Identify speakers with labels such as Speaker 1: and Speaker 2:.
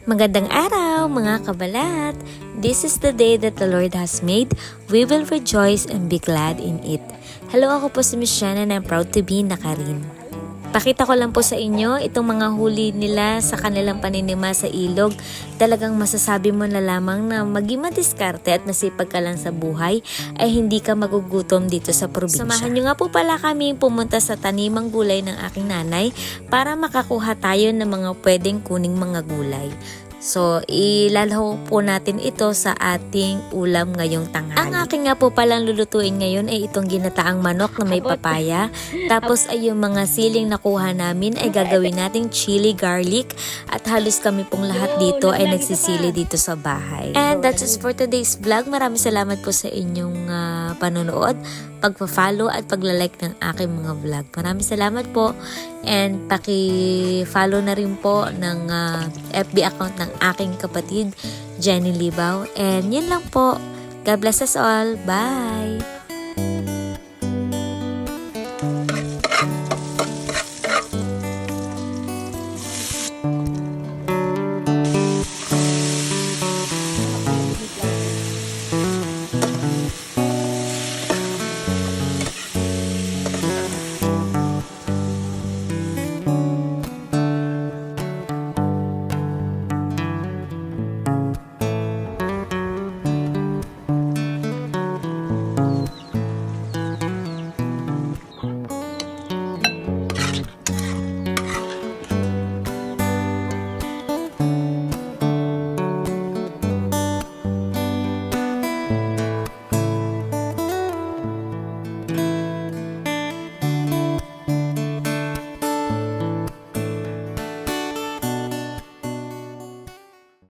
Speaker 1: Magandang araw mga kabalat! This is the day that the Lord has made. We will rejoice and be glad in it. Hello, ako po si Miss Shanna and I'm proud to be Nakarin. Pakita ko lang po sa inyo itong mga huli nila sa kanilang paninima sa ilog. Talagang masasabi mo na lamang na maging madiskarte at masipag ka lang sa buhay ay hindi ka magugutom dito sa probinsya. Samahan nyo nga po pala kami pumunta sa tanimang gulay ng aking nanay para makakuha tayo ng mga pwedeng kuning mga gulay. So, ilalahok po natin ito sa ating ulam ngayong tanghali. Ang aking nga po palang lulutuin ngayon ay itong ginataang manok na may papaya. Tapos ay yung mga siling nakuha namin ay gagawin nating chili garlic. At halos kami pong lahat dito ay nagsisili dito sa bahay. And that's it for today's vlog. Maraming salamat po sa inyong panonood, pagpa-follow at pagla-like ng aking mga vlog. Maraming salamat po. And paki-follow na rin po ng FB account ng aking kapatid, Jenny Libaw. And yun lang po. God bless us all. Bye!